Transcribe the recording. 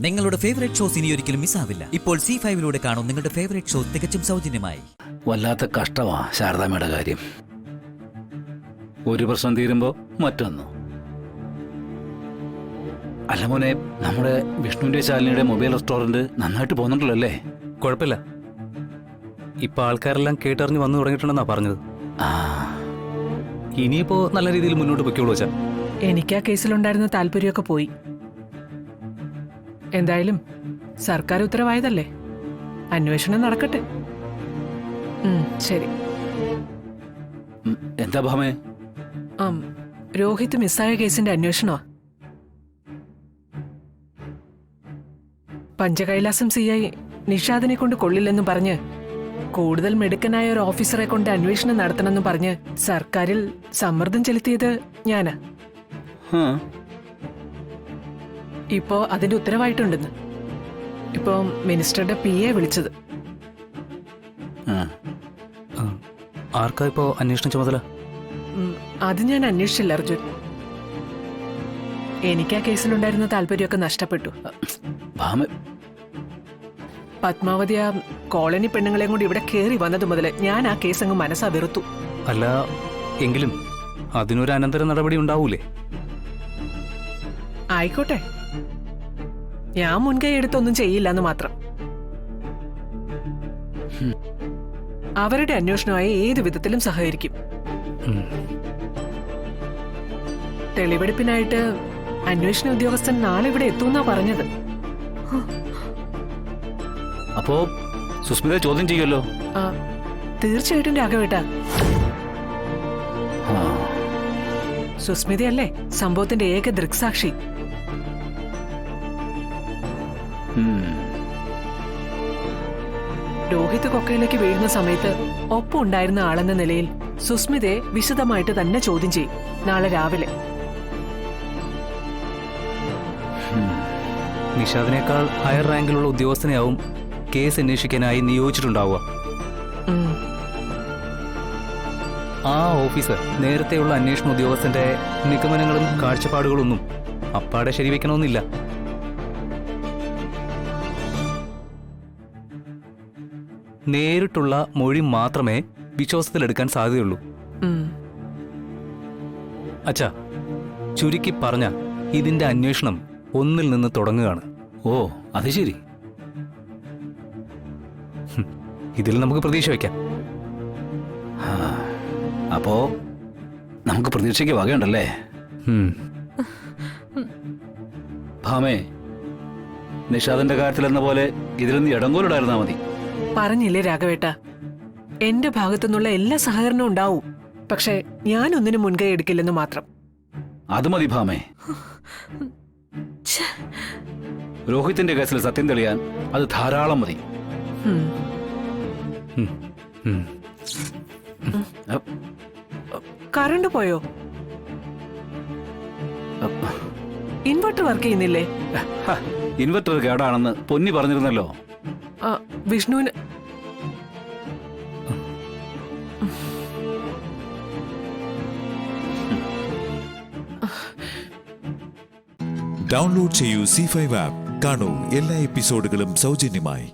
നിങ്ങളുടെ favourite shows ഇനി ഒരിക്കലും മിസ്സാവില്ല. ഇപ്പോൾ C5 കാണും നിങ്ങളുടെ ഫേവറേറ്റ് ഷോ തികച്ചും സൗജന്യമായി. വല്ലാത്ത കഷ്ടമാ ശാരദാമ്മയുടെ കാര്യം. ഒരു പ്രശ്നം തീരുമ്പോ മറ്റൊന്നു. അല്ല മോനെ, നമ്മുടെ വിഷ്ണുവിന്റെ ശാലിനിയുടെ മൊബൈൽ റെസ്റ്റോറന്റ് നന്നായിട്ട് പോകുന്നുണ്ടല്ലോ അല്ലേ? കുഴപ്പമില്ല. ഇപ്പൊ ആൾക്കാരെല്ലാം കേട്ടറിഞ്ഞ് വന്നു തുടങ്ങിയിട്ടുണ്ടെന്നാ പറഞ്ഞത്. ഇനിയിപ്പോ നല്ല രീതിയിൽ മുന്നോട്ട് പൊയ്ക്കോളൂ വെച്ചാ. എനിക്ക് ആ കേസിലുണ്ടായിരുന്ന താല്പര്യമൊക്കെ പോയി. എന്തായാലും സർക്കാർ ഉത്തരവായതല്ലേ, അന്വേഷണം നടക്കട്ടെ. ശരി. എന്താ ഭാമേ? രോഹിത് മിസ്സായ കേസിന്റെ അന്വേഷണമാ. പഞ്ചകൈലാസം CI നിഷാദിനെ കൊണ്ട് കൊള്ളില്ലെന്നും പറഞ്ഞ് കൂടുതൽ മിടുക്കനായ ഒരു ഓഫീസറെ കൊണ്ട് അന്വേഷണം നടത്തണമെന്നും പറഞ്ഞ് സർക്കാരിൽ സമ്മർദ്ദം ചെലുത്തിയത് ഞാനാ. ഇപ്പോ അതിന്റെ ഉത്തരവായിട്ടുണ്ടെന്ന് ഇപ്പോ മിനിസ്റ്ററുടെ PA വിളിച്ചത്. ആർക്കാ ഇപ്പോ അന്വേഷണ ചുമതല? അത് ഞാൻ അന്വേഷിച്ചില്ല അർജുൻ. എനിക്ക് ആ കേസിലുണ്ടായിരുന്ന താല്പര്യമൊക്കെ നഷ്ടപ്പെട്ടു. പത്മാവതി ആ കോളനി പെണ്ണുങ്ങളെയും കൊണ്ട് ഇവിടെ കയറി വന്നത് മുതൽ ഞാൻ ആ കേസ് അങ്ങ് മനസ്സാ വെറുത്തു. അല്ല, എങ്കിലും അതിനൊരു അനന്തര നടപടി ഉണ്ടാവൂലേ? ആയിക്കോട്ടെ, ഞാൻ മുൻകൈ എടുത്തൊന്നും ചെയ്യില്ല എന്ന് മാത്രം. അവരുടെ അന്വേഷണമായി ഏത് വിധത്തിലും സഹകരിക്കും. തെളിവെടുപ്പിനായിട്ട് അന്വേഷണ ഉദ്യോഗസ്ഥൻ നാളെ ഇവിടെ എത്തുമെന്നാ പറഞ്ഞത്. അപ്പോ സുസ്മിത ചോദ്യം ചെയ്യുമല്ലോ? തീർച്ചയായിട്ടും രാഘവേട്ട. സുസ്മിതയല്ലേ സംഭവത്തിന്റെ ഏക ദൃക്സാക്ഷി. രോഹിത് കൊക്കയിലേക്ക് വീഴുന്ന സമയത്ത് ഒപ്പം ഉണ്ടായിരുന്ന ആളെന്ന നിലയിൽ സുസ്മിതയെ വിശദമായിട്ട് തന്നെ ചോദ്യം ചെയ്യും നാളെ രാവിലെ. നിഷാദിനേക്കാൾ ഹയർ റാങ്കിലുള്ള ഉദ്യോഗസ്ഥനെയാവും കേസ് അന്വേഷിക്കാനായി നിയോഗിച്ചിട്ടുണ്ടാവുക. ആ ഓഫീസർ നേരത്തെയുള്ള അന്വേഷണ ഉദ്യോഗസ്ഥന്റെ നിഗമനങ്ങളും കാഴ്ചപ്പാടുകളൊന്നും അപ്പാടെ ശരിവെക്കണമെന്നില്ല. നേരിട്ടുള്ള മൊഴി മാത്രമേ വിശ്വാസത്തിലെടുക്കാൻ സാധ്യതയുള്ളൂ. അച്ഛാ, ചുരുക്കി പറഞ്ഞ ഇതിന്റെ അന്വേഷണം ഒന്നിൽ നിന്ന് തുടങ്ങുകയാണ്. ഓ, അത് ശരി. ഇതിൽ നമുക്ക് പ്രതീക്ഷ വയ്ക്കാം. അപ്പോ നമുക്ക് പ്രതീക്ഷയ്ക്ക് വകയുണ്ടല്ലേ? ഭാമേ, നിഷാദിന്റെ കാര്യത്തിലെന്ന പോലെ ഇതിലൊന്ന് ഇടങ്കോലിടായിരുന്നാ മതി. പറഞ്ഞില്ലേ രാഘവേട്ട, എന്റെ ഭാഗത്തുനിന്നുള്ള എല്ലാ സഹകരണവും ഉണ്ടാവും. പക്ഷെ ഞാനൊന്നിനും മുൻകൈ എടുക്കില്ലെന്ന് മാത്രം. അത് മതി ഭാമേ. രോഹിത്തിന്റെ കേസിൽ സത്യം തെളിയാൻ അത് ധാരാളം മതി. കറണ്ട് പോയോ? ഇൻവെർട്ടർ വർക്ക് ചെയ്യുന്നില്ലേ? ഇൻവെർട്ടർ കേടാണെന്ന് പൊന്നി പറഞ്ഞിരുന്നല്ലോ. വിഷ്ണുവിന് ഡൗൺലോഡ് ചെയ്യൂ C5 ആപ്പ്. കാണൂ എല്ലാ എപ്പിസോഡുകളും സൗജന്യമായി.